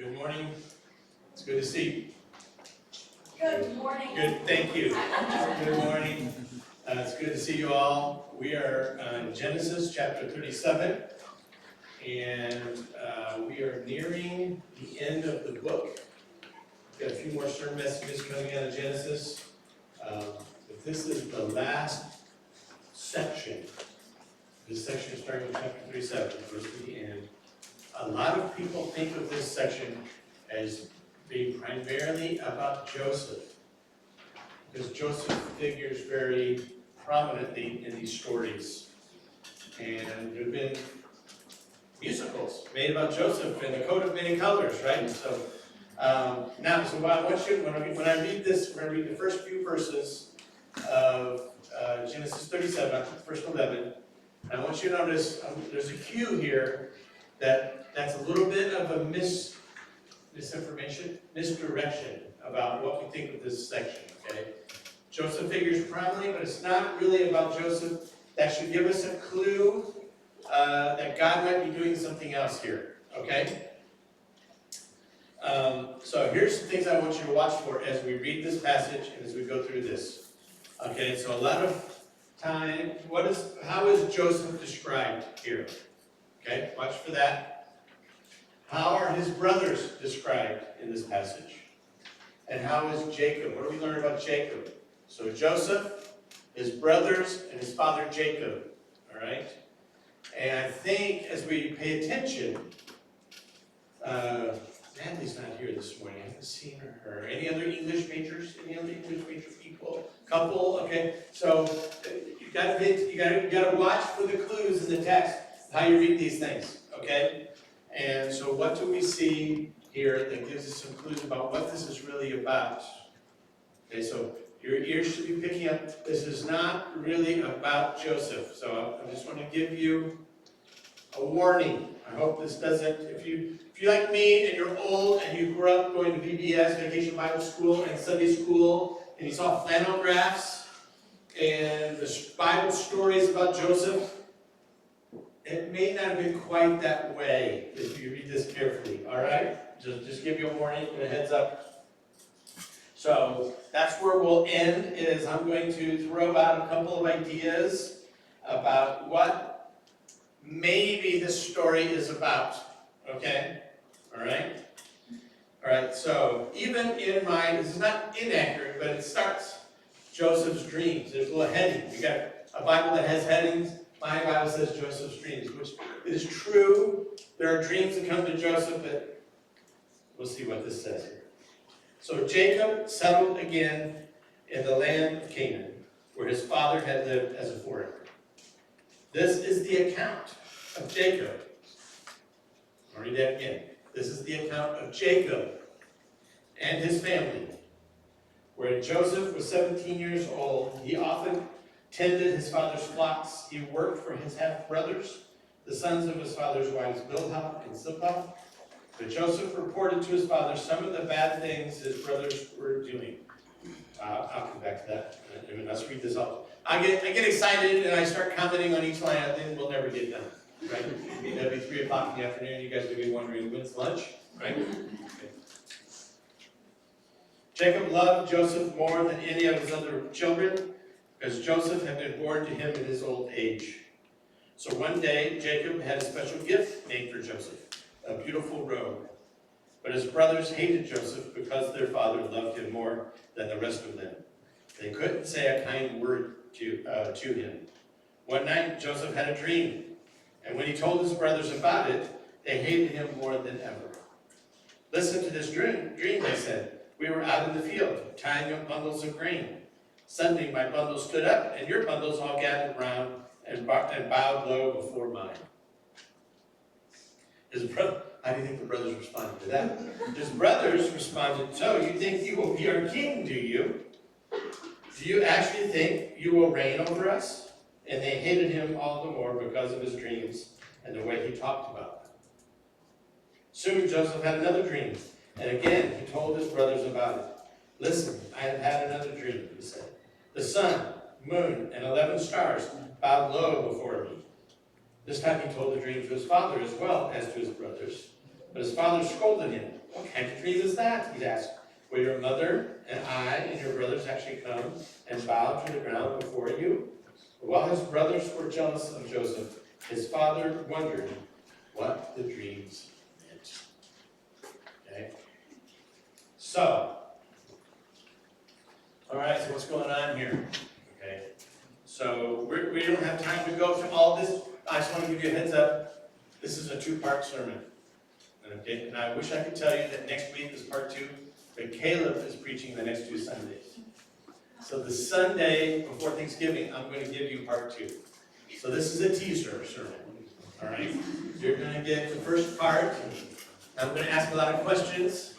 Good morning. It's good to see you. Good morning. Good, thank you. Good morning. It's good to see you all. We are on Genesis chapter 37, and we are nearing the end of the book. We've got a few more sermon messages coming out of Genesis, but this is the last section. This section is starting with chapter 37, goes to the end. A lot of people think of this section as being primarily about Joseph, because Joseph figures very prominently in these stories. And there have been musicals made about Joseph and the coat of many colors, right? So when I read this, we're going to read the first few verses of Genesis 37, first 11. I want you to notice there's a cue here that's a little bit of a misdirection about what we think of this section, okay? Joseph figures prominently, but it's not really about Joseph. That should give us a clue that God might be doing something else here, okay? So here's some things I want you to watch for as we read this passage and as we go through this. Okay, so a lot of time, how is Joseph described here? Okay, watch for that. How are his brothers described in this passage? And how is Jacob? What do we learn about Jacob? So Joseph, his brothers, and his father Jacob. All right? And I think as we pay attention, Natalie's not here this morning. I haven't seen her. Any other English majors? Any other English major people? Couple? Okay. So you gotta watch for the clues in the text, how you read these things. Okay? And so what do we see here that gives us some clues about what this is really about? Okay, so your ears should be picking up. This is not really about Joseph. So I just want to give you a warning. I hope this doesn't, if you like me and you're old and you grew up going to VBS, Vacation Bible School, and Sunday school, and you saw flannel graphs and the Bible stories about Joseph, it may not have been quite that way if you read this carefully, all right? Just give you a warning and a heads up. So that's where we'll end, is I'm going to throw out a couple of ideas about what maybe this story is about, okay? All right? All right, so even in my, this is not inaccurate, but it starts Joseph's dreams. There's a little heading. You got a Bible that has headings. My Bible says Joseph's dreams, which is true. There are dreams that come to Joseph, but we'll see what this says here. So Jacob settled again in the land of Canaan, where his father had lived as a foreigner. This is the account of Jacob. I'll read that again. This is the account of Jacob and his family. When Joseph was 17 years old, he often tended his father's flocks. He worked for his half-brothers, the sons of his father's wives, Bilhah and Zilpah. But Joseph reported to his father some of the bad things his brothers were doing. I'll come back to that. Let's read this out. I get excited and I start commenting on each line, and then we'll never get done. Right? That'll be 3 o'clock in the afternoon. You guys will be wondering when's lunch, right? Okay. Jacob loved Joseph more than any of his other children, because Joseph had been born to him in his old age. So one day, Jacob had a special gift made for Joseph, a beautiful robe. But his brothers hated Joseph because their father loved him more than the rest of them. They couldn't say a kind word to him. One night, Joseph had a dream, and when he told his brothers about it, they hated him more than ever. Listen to this dream, they said. We were out in the field, tying up bundles of grain. Suddenly my bundle stood up, and your bundles all gathered round and bowed low before mine. How do you think the brothers responded to that? His brothers responded, so you think you will be our king, do you? Do you actually think you will reign over us? And they hated him all the more because of his dreams and the way he talked about them. Soon Joseph had another dream, and again he told his brothers about it. Listen, I have had another dream, he said. The sun, moon, and 11 stars bowed low before me. This time he told the dream to his father as well as to his brothers. But his father scolded him. What kind of dream is that? He'd ask. Will your mother and I and your brothers actually come and bow to the ground before you? While his brothers were jealous of Joseph, his father wondered what the dreams meant. Okay? So, all right, so what's going on here? Okay, so we don't have time to go through all this. I just want to give you a heads up. This is a two-part sermon. Okay, and I wish I could tell you that next week is part 2, but Caleb is preaching the next 2 Sundays. So the Sunday before Thanksgiving, I'm going to give you part 2. So this is a teaser sermon. All right, you're going to get the first part. I'm going to ask a lot of questions.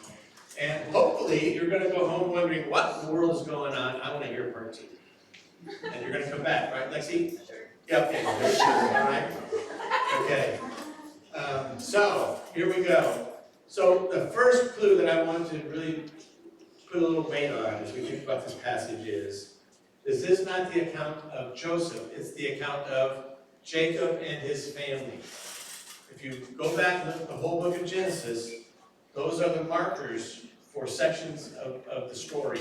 And hopefully, you're going to go home wondering what in the world is going on. I want to hear part 2. And you're going to come back, right, Lexi? Sure. Yeah, okay. All right. Okay. So, here we go. So, the first clue that I want to really put a little weight on as we think about this passage is, this is not the account of Joseph. It's the account of Jacob and his family. If you go back and look at the whole book of Genesis, those are the markers for sections of the story,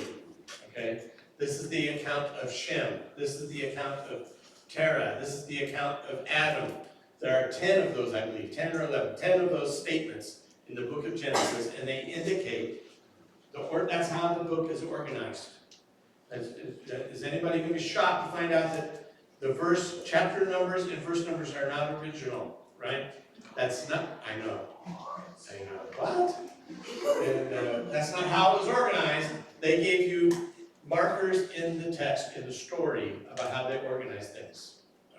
okay? This is the account of Shem. This is the account of Terah. This is the account of Adam. There are 10 of those, I believe, 10 or 11, 10 of those statements in the book of Genesis, and they indicate, that's how the book is organized. Is anybody going to be shocked to find out that the chapter numbers and verse numbers are not original, right? That's not, I know. What? And that's not how it was organized. They gave you markers in the text, in the story, about how they organize things.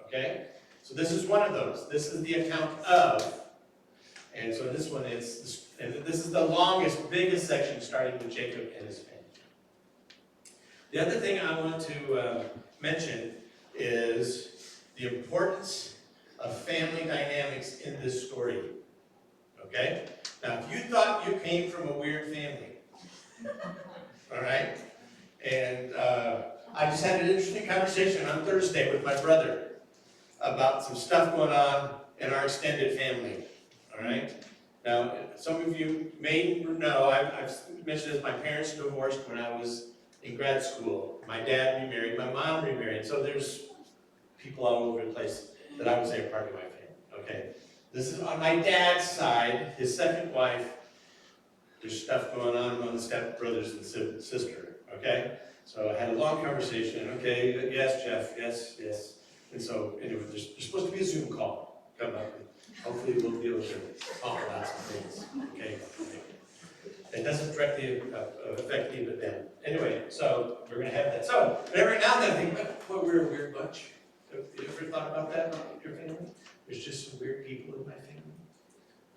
Okay? So this is one of those. This is the account of. And so this one is, and this is the longest, biggest section, starting with Jacob and his family. The other thing I want to mention is the importance of family dynamics in this story. Okay? Now, if you thought you came from a weird family, all right? And I just had an interesting conversation on Thursday with my brother about some stuff going on in our extended family, all right? Now, some of you may know, I've mentioned this, my parents divorced when I was in grad school. My dad remarried, my mom remarried, so there's people all over the place that I would say are part of my family, okay? This is on my dad's side, his second wife. There's stuff going on among the stepbrothers and sister, okay? So I had a long conversation, okay, yes, Jeff, yes. And so, anyway, there's supposed to be a Zoom call come up. Hopefully we'll be able to talk about some things, okay? It doesn't directly affect me, but them. Anyway, so we're going to have that. So, every now and then I think, well, we're a weird bunch. Have you ever thought about that about your family? There's just some weird people in my family.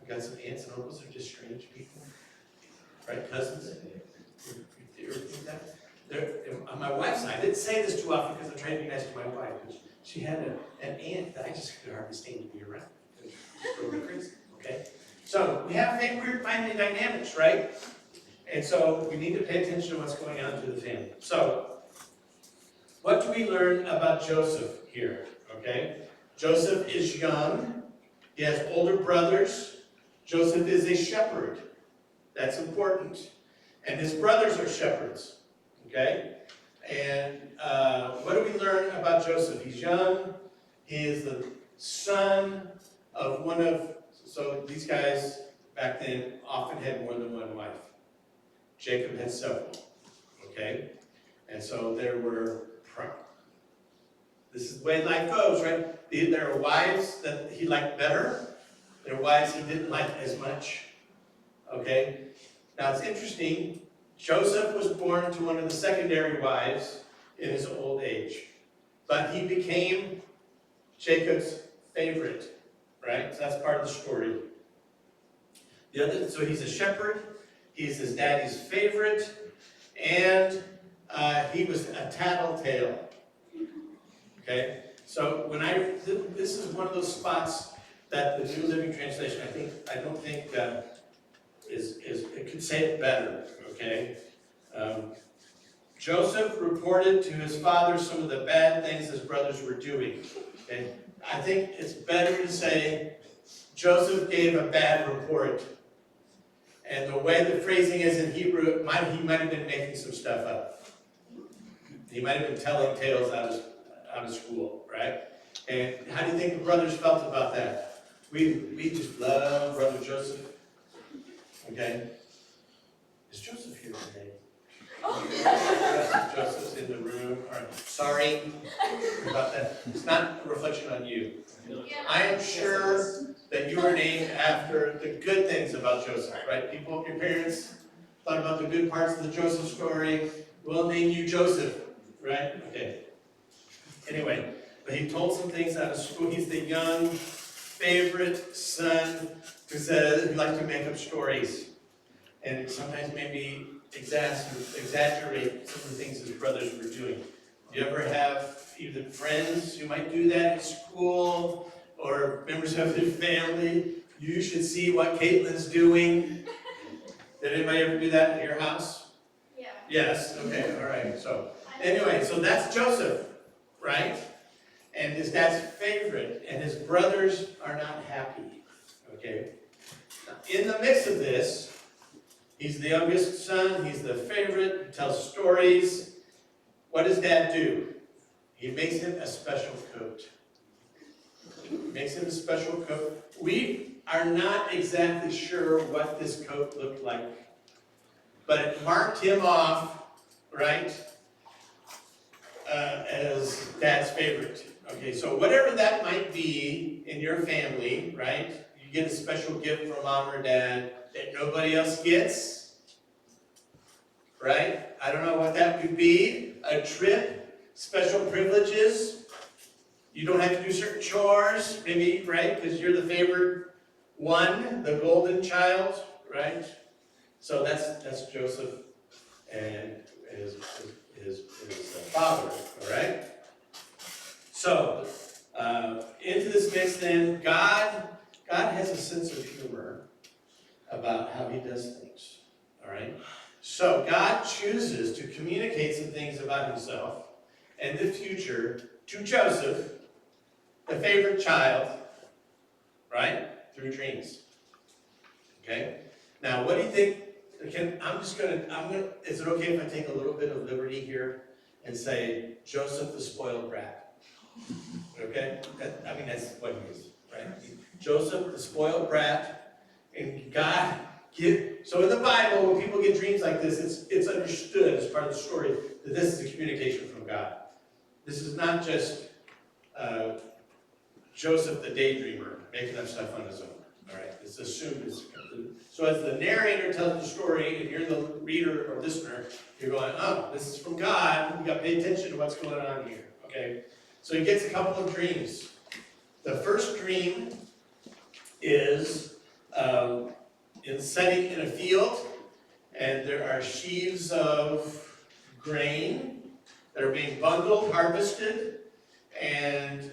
I've got some aunts and uncles that are just strange people. Right, cousins? You ever think that? On my wife's side, I didn't say this too often because I'm trying to be nice to my wife. She had an aunt that I just could hardly stand to be around. Just drove me crazy, okay? So we have weird family dynamics, right? And so we need to pay attention to what's going on through the family. So, what do we learn about Joseph here, okay? Joseph is young. He has older brothers. Joseph is a shepherd. That's important. And his brothers are shepherds, okay? And what do we learn about Joseph? He's young. He is the son of so these guys back then often had more than one wife. Jacob had several, okay? And so this is the way life goes, right? There are wives that he liked better. There are wives he didn't like as much, okay? Now it's interesting, Joseph was born to one of the secondary wives in his old age, but he became Jacob's favorite, right? So that's part of the story. So he's a shepherd, he's his daddy's favorite, and he was a tattletale. Okay? So this is one of those spots that the New Living Translation, I don't think it could say it better, okay? Joseph reported to his father some of the bad things his brothers were doing, okay? I think it's better to say Joseph gave a bad report. And the way the phrasing is in Hebrew, he might have been making some stuff up. He might have been telling tales out of school, right? And how do you think the brothers felt about that? We just love Brother Joseph. Okay? Is Joseph here today? Joseph's in the room. All right. Sorry about that. It's not a reflection on you. I am sure that you were named after the good things about Joseph, right? People, your parents thought about the good parts of the Joseph story. We'll name you Joseph, right? Okay. Anyway, but he told some things out of school. He's the young, favorite son who liked to make up stories. And sometimes maybe exaggerate some of the things his brothers were doing. Do you ever have either friends who might do that at school or members of your family? You should see what Caitlin's doing. Did anybody ever do that at your house? Yeah. Yes, okay, all right. So anyway, so that's Joseph, right? And his dad's favorite, and his brothers are not happy, okay? Now, in the midst of this, he's the youngest son, he's the favorite, he tells stories. What does Dad do? He makes him a special coat. Makes him a special coat. We are not exactly sure what this coat looked like, but it marked him off, right, as Dad's favorite. Okay, so whatever that might be in your family, right, you get a special gift from Mom or Dad that nobody else gets, right? I don't know what that could be. A trip, special privileges. You don't have to do certain chores, maybe, right? Because you're the favored one, the golden child, right? So that's Joseph and his father, all right? So, into this mix then, God has a sense of humor about how he does things, all right? So God chooses to communicate some things about himself and the future to Joseph, the favorite child, right? Through dreams. Okay? Now, what do you think? Is it okay if I take a little bit of liberty here and say Joseph the spoiled brat? Okay? That's what he is, right? Joseph the spoiled brat, and God so in the Bible, when people get dreams like this, it's understood as part of the story that this is a communication from God. This is not just Joseph the daydreamer making up stuff on his own. All right, it's assumed. So as the narrator tells the story, and you're the reader or listener, you're going, "Oh, this is from God. We got to pay attention to what's going on here." Okay, so he gets a couple of dreams. The first dream is setting in a field, and there are sheaves of grain that are being bundled, harvested, and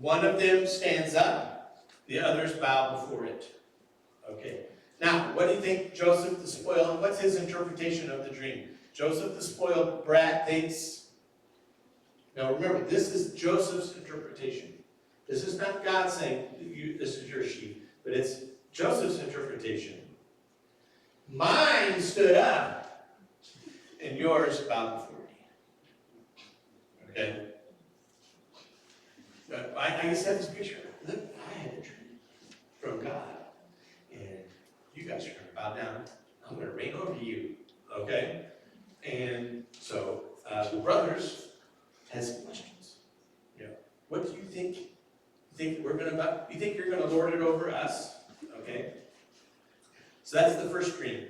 one of them stands up, the others bow before it. Okay. Now, what do you think Joseph the spoiled, what's his interpretation of the dream? Joseph the spoiled brat thinks, now remember, this is Joseph's interpretation. This is not God saying, this is your sheep, but it's Joseph's interpretation. Mine stood up, and yours bowed before me. Okay? I just have this picture. Look, I had a dream from God, and you guys are going to bow down. I'm going to reign over you. Okay? And so the brothers has some questions. You know, what do you think? You think you're going to lord it over us? Okay? So that's the first dream.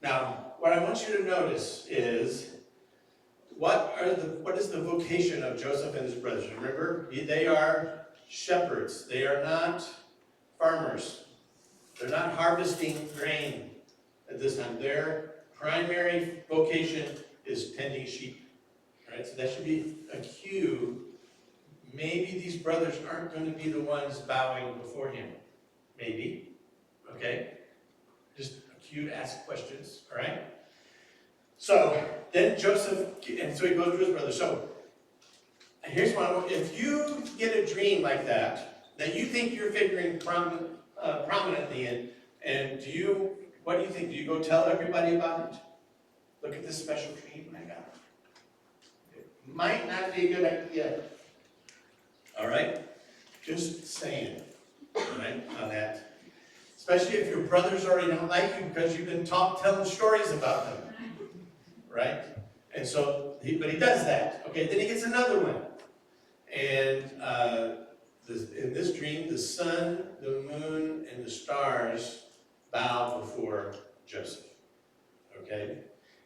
Now, what I want you to notice is what is the vocation of Joseph and his brothers? Remember, they are shepherds. They are not farmers. They're not harvesting grain at this time. Their primary vocation is tending sheep. Right? So that should be a cue. Maybe these brothers aren't going to be the ones bowing before him. Maybe. Okay? Just a cue to ask questions. All right? So then Joseph, and so he goes to his brother. So here's one. If you get a dream like that you think you're figuring prominently in, and you What do you think? Do you go tell everybody about it? Look at this special dream I got. It might not be a good idea. All right? Just saying. All right? On that. Especially if your brothers already don't like you because you've been telling stories about them. Right? And so, but he does that. Okay, then he gets another one. And in this dream, the sun, the moon, and the stars bow before Joseph. Okay?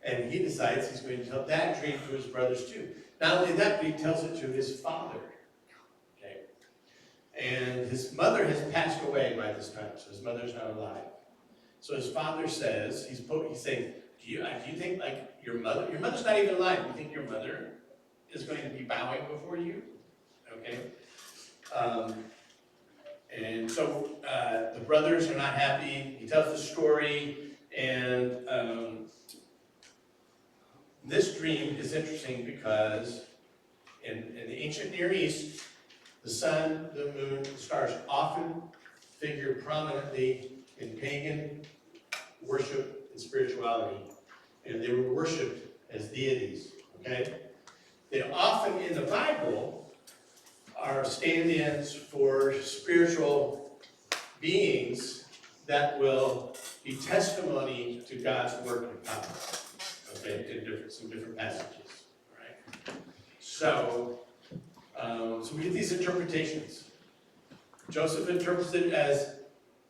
And he decides he's going to tell that dream to his brothers too. Not only that, but he tells it to his father. Okay? And his mother has passed away by this time, so his mother's not alive. So his father says, he's saying, do you think like your mother's not even alive, do you think your mother is going to be bowing before you? Okay? And so the brothers are not happy. He tells the story, and this dream is interesting because in the ancient Near East, the sun, the moon, the stars often figure prominently in pagan worship and spirituality, and they were worshipped as deities. Okay? They often in the Bible are stand-ins for spiritual beings that will be testimony to God's work and power. Okay, in some different passages. Right? So we get these interpretations. Joseph interprets it as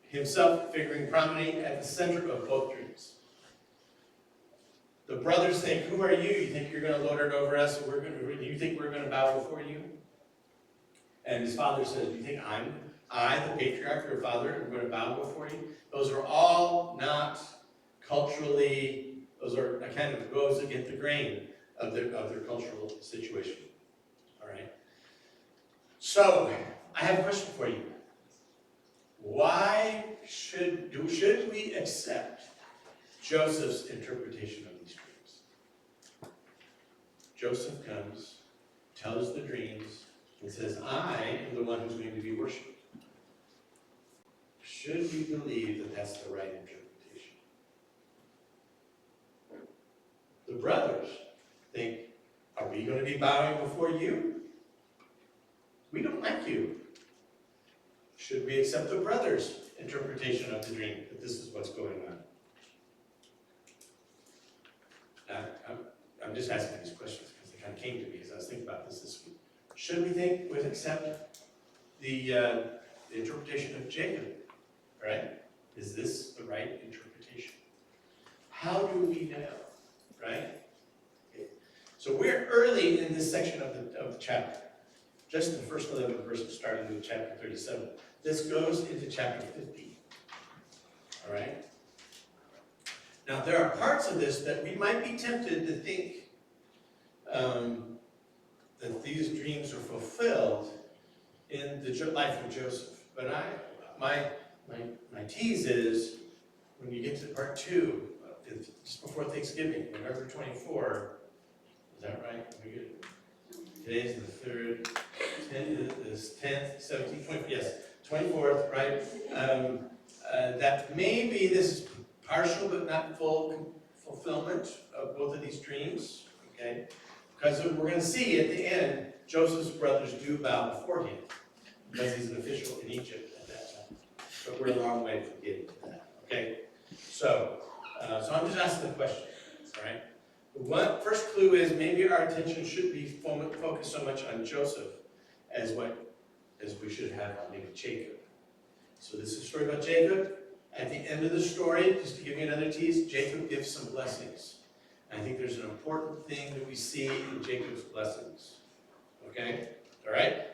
himself figuring prominently at the center of both dreams. The brothers think, "Who are you? You think you're going to lord it over us? You think we're going to bow before you?" And his father says, "Do you think I, the patriarch, your father, am going to bow before you?" Those are all not culturally. Those are kind of goes against the grain of their cultural situation. All right. So I have a question for you. Why should we accept Joseph's interpretation of these dreams? Joseph comes, tells the dreams, and says, "I am the one who's going to be worshipped." Should we believe that that's the right interpretation? The brothers think, "Are we going to be bowing before you? We don't like you." Should we accept the brothers' interpretation of the dream, that this is what's going on? I'm just asking these questions because they kind of came to me as I was thinking about this week. Should we accept the interpretation of Jacob? Right? Is this the right interpretation? How do we know? Right? Okay. So we're early in this section of the chapter. Just the first 11 verses starting with chapter 37. This goes into chapter 50. All right? Now there are parts of this that we might be tempted to think that these dreams are fulfilled in the life of Joseph. But my tease is, when you get to part 2, just before Thanksgiving, November 24, is that right? Today's the 3rd, 10th, 17th, 20th, yes, 24th, right? That maybe this is partial but not full fulfillment of both of these dreams, okay? Because we're going to see at the end, Joseph's brothers do bow before him, because he's an official in Egypt at that time. But we're a long way from getting to that, okay? So I'm just asking the question, all right? The first clue is maybe our attention should be focused so much on Joseph as we should have on maybe Jacob. So this is a story about Jacob. At the end of the story, just to give you another tease, Jacob gives some blessings. And I think there's an important thing that we see in Jacob's blessings. Okay? All right?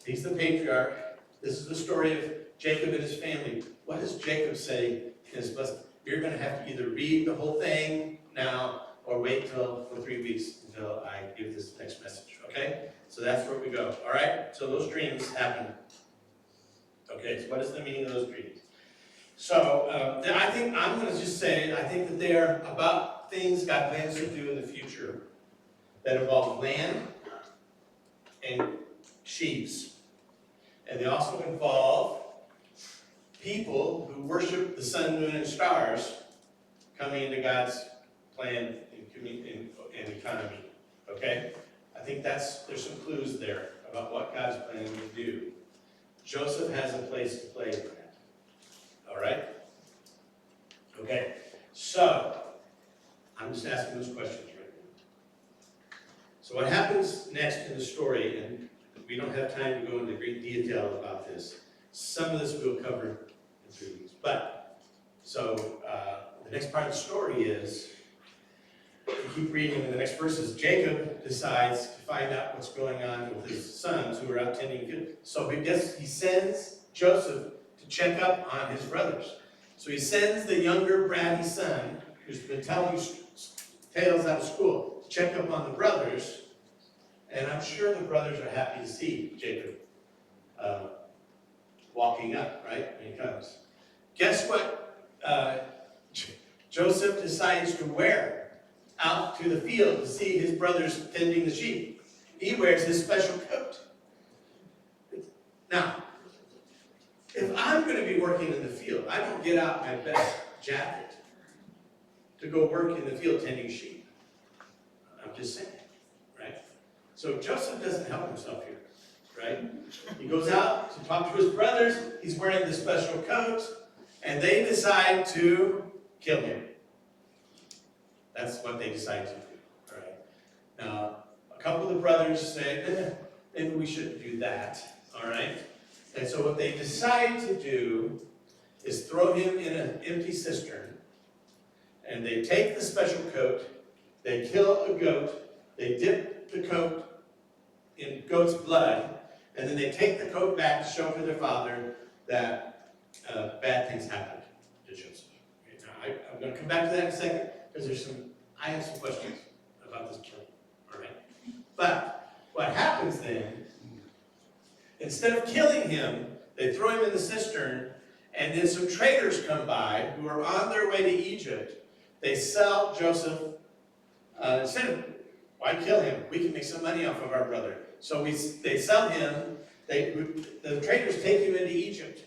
He's the patriarch. This is the story of Jacob and his family. What does Jacob say in his blessing? You're going to have to either read the whole thing now or wait for 3 weeks until I give this next message. Okay? So that's where we go. All right? So those dreams happen. Okay, so what is the meaning of those dreams? So I think I'm going to just say, I think that they are about things God plans to do in the future that involve land and sheaves. And they also involve people who worship the sun, moon, and stars coming into God's plan and economy, okay? I think there's some clues there about what God's planning to do. Joseph has a place to play in that, all right? Okay, so I'm just asking those questions right now. So what happens next in the story, and we don't have time to go into great detail about this. Some of this we'll cover in 3 weeks. But, so the next part of the story is, you keep reading in the next verses, Jacob decides to find out what's going on with his sons who are out tending field. So he sends Joseph to check up on his brothers. So he sends the younger bratty son, who's been telling tales out of school, to check up on the brothers. And I'm sure the brothers are happy to see Jacob walking up, right, when he comes. Guess what Joseph decides to wear out to the field to see his brothers tending the sheep? He wears his special coat. Now, if I'm going to be working in the field, I don't get out my best jacket to go work in the field tending sheep. I'm just saying, right? So Joseph doesn't help himself here, right? He goes out to talk to his brothers. He's wearing the special coat, and they decide to kill him. That's what they decide to do, all right? Now, a couple of the brothers say, maybe we shouldn't do that, all right? And so what they decide to do is throw him in an empty cistern, and they take the special coat, they kill a goat, they dip the coat in goat's blood, and then they take the coat back to show to their father that bad things happened to Joseph. Okay, now, I'm going to come back to that in a second, because I have some questions about this killing, all right? But what happens then, instead of killing him, they throw him in the cistern, and then some traders come by who are on their way to Egypt. They sell Joseph, instead of, why kill him? We can make some money off of our brother. So they sell him, the traders take him into Egypt,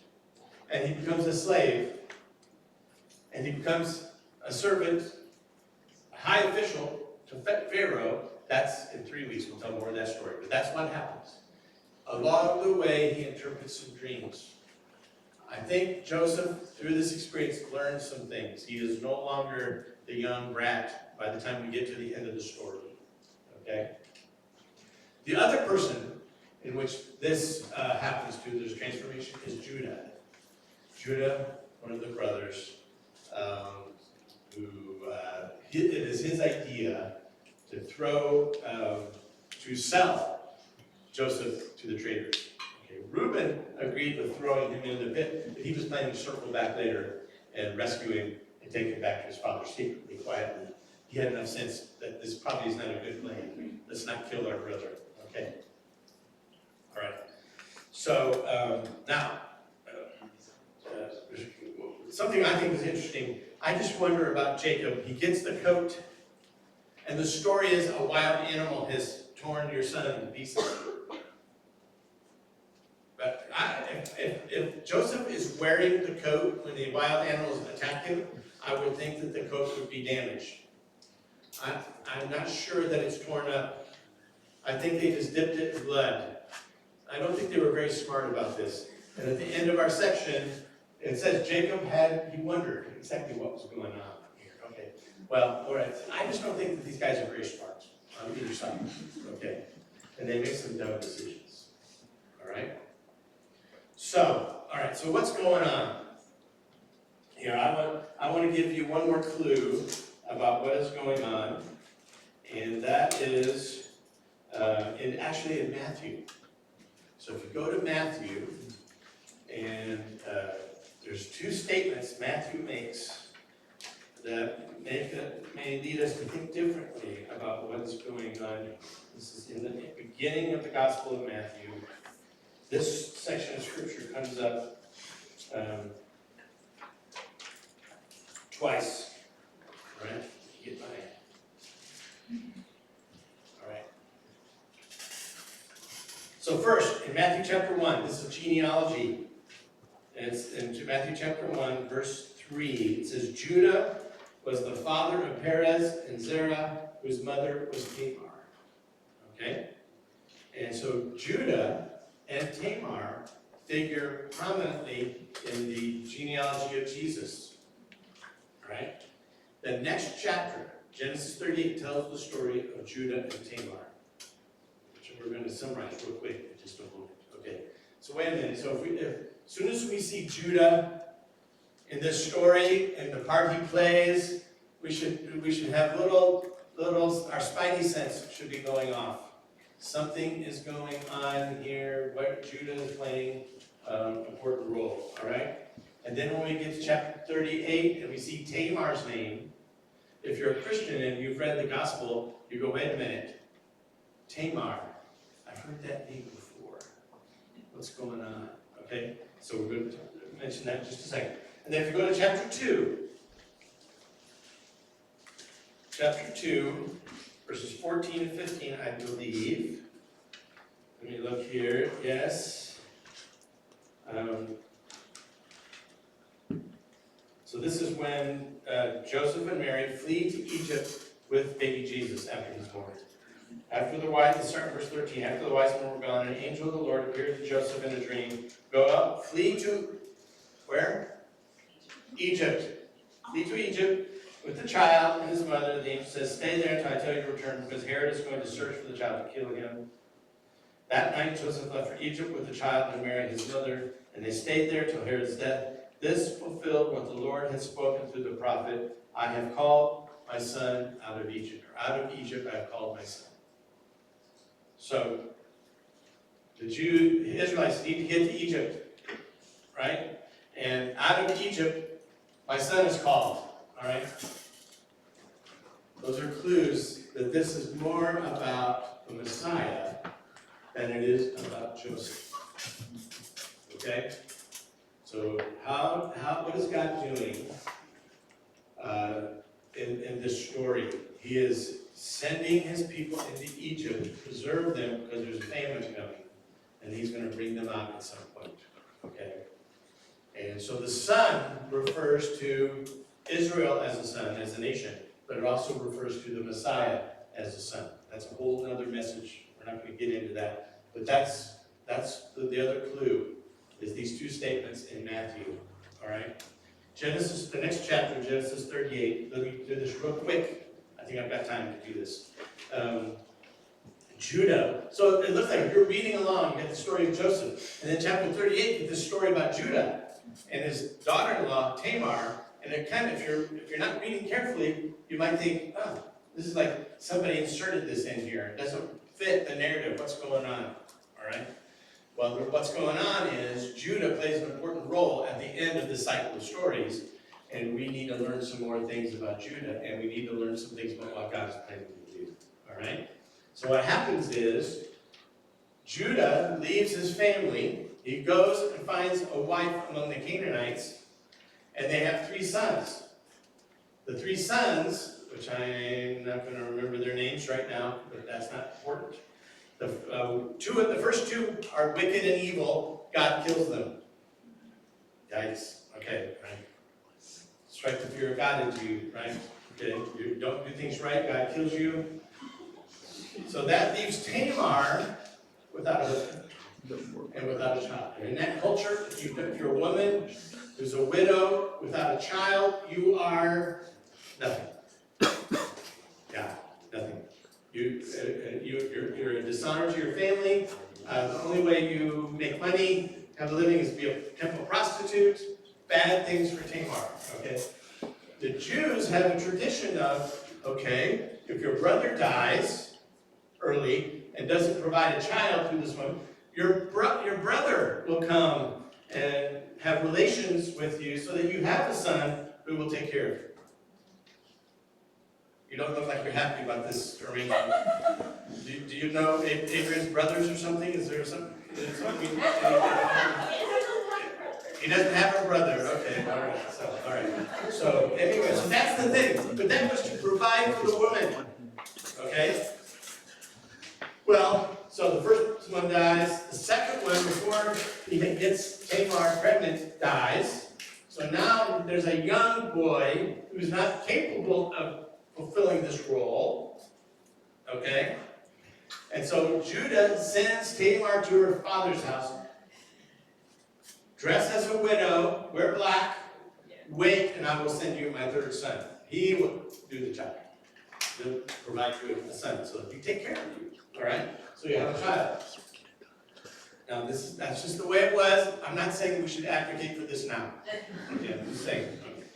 and he becomes a slave, and he becomes a servant, a high official to Pharaoh. That's in 3 weeks, we'll tell more of that story, but that's what happens. Along the way, he interprets some dreams. I think Joseph, through this experience, learned some things. He is no longer the young brat by the time we get to the end of the story. Okay? The other person in which this happens to, there's transformation, is Judah. Judah, one of the brothers, it is his idea to sell Joseph to the traders. Okay, Reuben agreed with throwing him in the pit, but he was planning to circle back later and rescue him and take him back to his father secretly, quietly. He had enough sense that this probably is not a good plan. Let's not kill our brother. Okay? All right. So now, something I think is interesting. I just wonder about Jacob. He gets the coat, and the story is a wild animal has torn your son in pieces. But if Joseph is wearing the coat when the wild animals attack him, I would think that the coat would be damaged. I'm not sure that it's torn up. I think they just dipped it in blood. I don't think they were very smart about this. And at the end of our section, it says Jacob he wondered exactly what was going on here. Okay, well, all right. I just don't think that these guys are very smart on either side. Okay, and they make some dumb decisions. All right. So, all right. So what's going on here? I want to give you one more clue about what is going on, and that is actually in Matthew. So if you go to Matthew, and there's two statements Matthew makes that may lead us to think differently about what is going on. This is in the beginning of the Gospel of Matthew. This section of Scripture comes up twice. All right? Get my. All right. So first, in Matthew chapter 1, this is a genealogy. And it's in Matthew chapter 1, verse 3. It says, Judah was the father of Perez and Zerah, whose mother was Tamar. Okay? And so Judah and Tamar figure prominently in the genealogy of Jesus. Right? The next chapter, Genesis 38, tells the story of Judah and Tamar, which we're going to summarize real quick in just a moment. Okay, so wait a minute. So as soon as we see Judah in this story and the part he plays, we should have little our spidey sense should be going off. Something is going on here. What Judah is playing an important role. All right. And then when we get to chapter 38 and we see Tamar's name, if you're a Christian and you've read the gospel, you go, wait a minute, Tamar, I've heard that name before. What's going on? Okay, so we're going to mention that in just a second. And then if you go to chapter 2, verses 14 and 15, I believe. Let me look here. Yes. So this is when Joseph and Mary flee to Egypt with baby Jesus after he's born. Start in verse 13. After the wise men were gone, an angel of the Lord appeared to Joseph in a dream. Go up, flee to where? Egypt. Flee to Egypt with the child and his mother. The angel says, stay there until I tell you to return, because Herod is going to search for the child to kill him. That night Joseph left for Egypt with the child and Mary his mother, and they stayed there till Herod's death. This fulfilled what the Lord had spoken through the prophet, I have called my son out of Egypt. Or out of Egypt I have called my son. So, the Israelites need to get to Egypt, right? And out of Egypt, my son is called, all right? Those are clues that this is more about the Messiah than it is about Joseph. Okay? So what is God doing in this story? He is sending his people into Egypt to preserve them because there's a famine coming, and he's going to bring them out at some point. Okay? And so the son refers to Israel as a son, as a nation, but it also refers to the Messiah as a son. That's a whole other message. We're not going to get into that. But that's the other clue, is these two statements in Matthew. All right? Genesis, the next chapter, Genesis 38. Let me do this real quick. I think I've got time to do this. Judah. So it looks like you're reading along. You get the story of Joseph. And then chapter 38, you get this story about Judah and his daughter-in-law, Tamar. And it kind of, if you're not reading carefully, you might think, oh, this is like somebody inserted this in here. It doesn't fit the narrative. What's going on? All right? Well, what's going on is Judah plays an important role at the end of the cycle of stories, and we need to learn some more things about Judah, and we need to learn some things about what God is planning to do. All right? So what happens is Judah leaves his family. He goes and finds a wife among the Canaanites, and they have 3 sons. The 3 sons, which I'm not going to remember their names right now, but that's not important. The first 2 are wicked and evil. God kills them. Yikes. Okay, right? Strike the fear of God into you, right? Okay, you don't do things right, God kills you. So that leaves Tamar without a husband and without a child. And in that culture, if you're a woman who's a widow without a child, you are nothing. Yeah, nothing. You're a dishonor to your family. The only way you make money, have a living, is to be a temple prostitute. Bad things for Tamar. Okay. The Jews have a tradition of, okay, if your brother dies early and doesn't provide a child through this woman, your brother will come and have relations with you so that you have a son who will take care of you. You don't look like you're happy about this arrangement. Do you know Adrian's brothers or something? Is there something? He doesn't have a brother. Okay, all right. So anyway, so that's the thing. But that was to provide for the woman. Okay? Well, so the first one dies. The second one, before he gets Tamar pregnant, dies. So now there's there's a young boy who's not capable of fulfilling this role, okay? And so Judah sends Tamar to her father's house, dress as a widow, wear black, wait, and I will send you my third son. He will do the child. He'll provide you with a son, so he take care of you, all right? So you have a child. Now, that's just the way it was. I'm not saying we should advocate for this now. Okay, I'm just saying. Okay.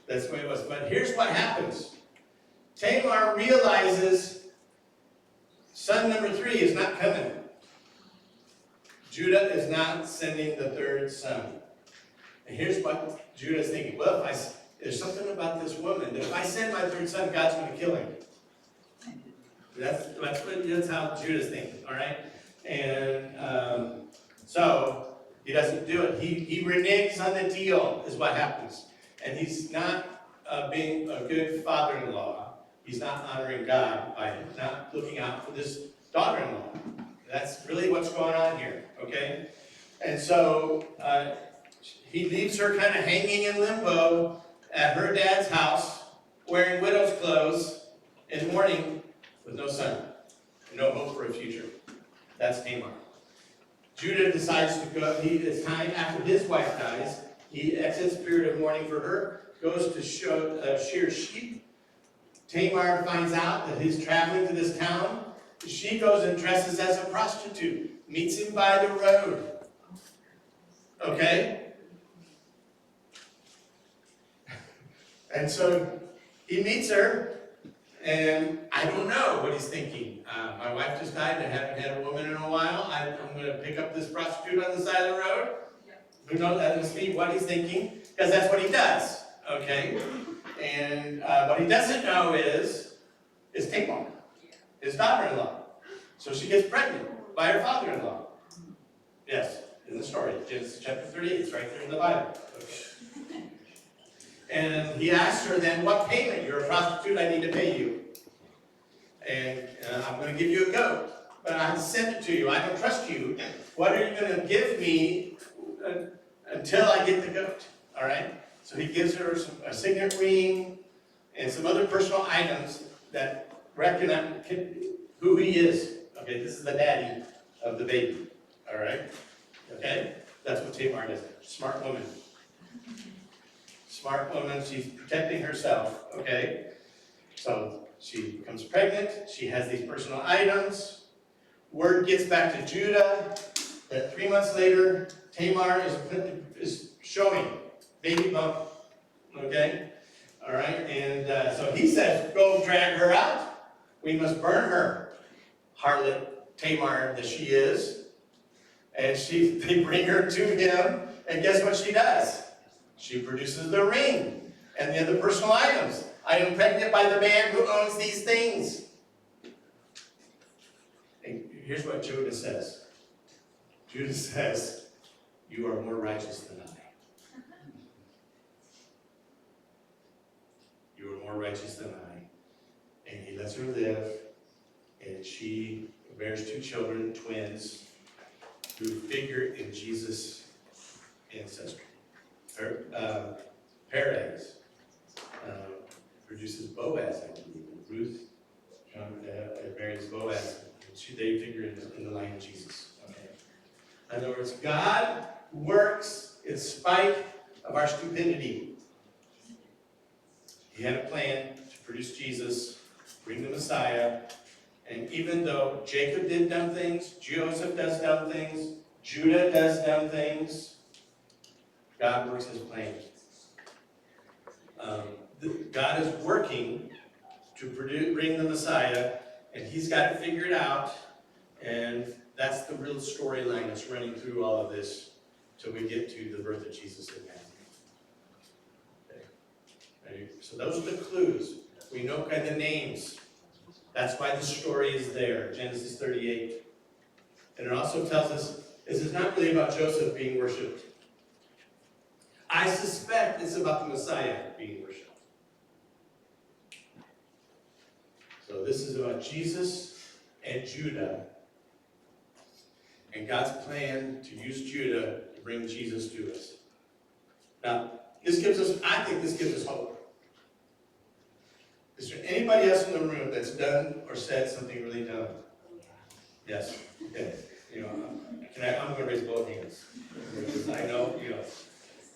That's the way it was. But here's what happens. Tamar realizes son number 3 is not coming. Judah is not sending the third son. And here's what Judah's thinking. Well, there's something about this woman that if I send my third son, God's going to kill him. That's how Judah's thinking, all right? And so he doesn't do it. He reneges on the deal is what happens. And he's not being a good father-in-law. He's not honoring God by not looking out for this daughter-in-law. That's really what's going on here, okay? And so he leaves her kind of hanging in limbo at her dad's house, wearing widow's clothes in mourning with no son, no hope for a future. That's Tamar. Judah decides to go, it's time after his wife dies, he exits a period of mourning for her, goes to shear sheep. Tamar finds out that he's traveling to this town. She goes and dresses as a prostitute, meets him by the road. Okay? And so he meets her, and I don't know what he's thinking. My wife just died, and I haven't had a woman in a while. I'm going to pick up this prostitute on the side of the road. Who knows? That must be what he's thinking, because that's what he does. Okay? And what he doesn't know is Tamar, his daughter-in-law. So she gets pregnant by her father-in-law. Yes, in the story, Genesis chapter 38, it's right there in the Bible. Okay. And he asks her then, what payment? You're a prostitute, I need to pay you. And I'm going to give you a goat, but I have to send it to you. I don't trust you. What are you going to give me until I get the goat? All right? So he gives her a signet ring and some other personal items that recognize who he is. Okay, this is the daddy of the baby. All right? Okay? That's what Tamar is. Smart woman. Smart woman. She's protecting herself. Okay? So she becomes pregnant. She has these personal items. Word gets back to Judah that 3 months later, Tamar is showing baby bump. Okay? All right? And so he says, go drag her out. We must burn her. Harlot Tamar that she is. And they bring her to him. And guess what she does? She produces the ring and the other personal items. I am pregnant by the man who owns these things. And here's what Judah says. Judah says, you are more righteous than I. You are more righteous than I. And he lets her live. And she bears 2 children, twins, who figure in Jesus' ancestry. Perez produces Boaz, I believe. Ruth marries Boaz. They figure in the line of Jesus. Okay. In other words, God works in spite of our stupidity. He had a plan to produce Jesus, bring the Messiah, and even though Jacob did dumb things, Joseph does dumb things, Judah does dumb things, God works his plan. God is working to bring the Messiah, and he's got it figured out, and that's the real storyline that's running through all of this till we get to the birth of Jesus in Matthew. Okay. Ready? So those are the clues. We know kind of the names. That's why the story is there, Genesis 38. And it also tells us this is not really about Joseph being worshipped. I suspect it's about the Messiah being worshipped. So this is about Jesus and Judah, and God's plan to use Judah to bring Jesus to us. Now, This gives us, I think this gives us hope. Is there anybody else in the room that's done or said something really dumb? Yes. Okay. I'm going to raise both hands. Because I know,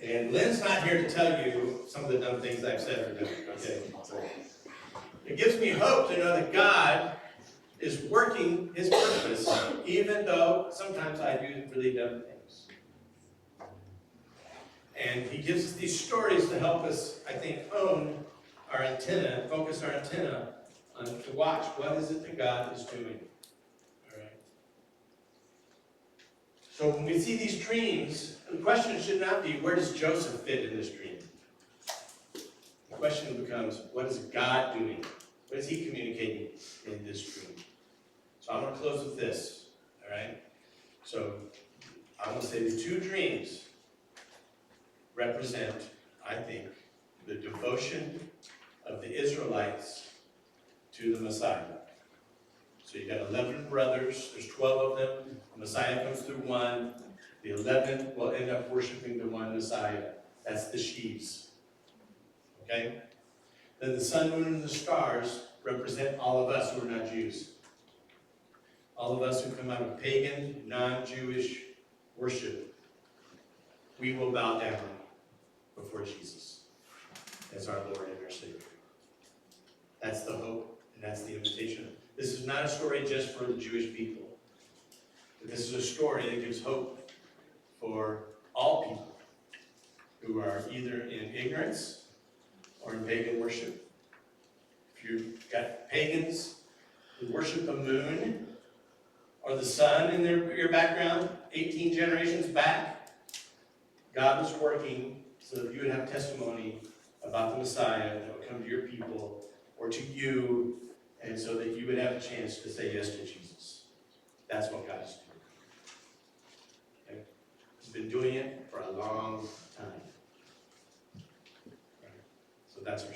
And Lynn's not here to tell you some of the dumb things I've said or done. Okay. It gives me hope to know that God is working his purpose, even though sometimes I do really dumb things. And he gives us these stories to help us, I think, hone our antenna, focus our antenna on to watch what is it that God is doing. All right. So when we see these dreams, the question should not be, where does Joseph fit in this dream? The question becomes, what is God doing? What is he communicating in this dream? So I'm going to close with this. All right. So I'm going to say the two dreams represent, I think, the devotion of the Israelites to the Messiah. So you got 11 brothers, there's 12 of them, the Messiah comes through one, the 11 will end up worshiping the one Messiah. That's the sheaves. Okay? Then the sun, moon, and the stars represent all of us who are not Jews. All of us who come out of pagan, non-Jewish worship. We will bow down before Jesus as our Lord and our Savior. That's the hope, and that's the invitation. This is not a story just for the Jewish people. But this is a story that gives hope for all people who are either in ignorance or in pagan worship. If you've got pagans who worship the moon or the sun in your background, 18 generations back, God was working so that you would have testimony about the Messiah that would come to your people or to you, and so that you would have a chance to say yes to Jesus. That's what God is doing. Okay? He's been doing it for a long time. So that's our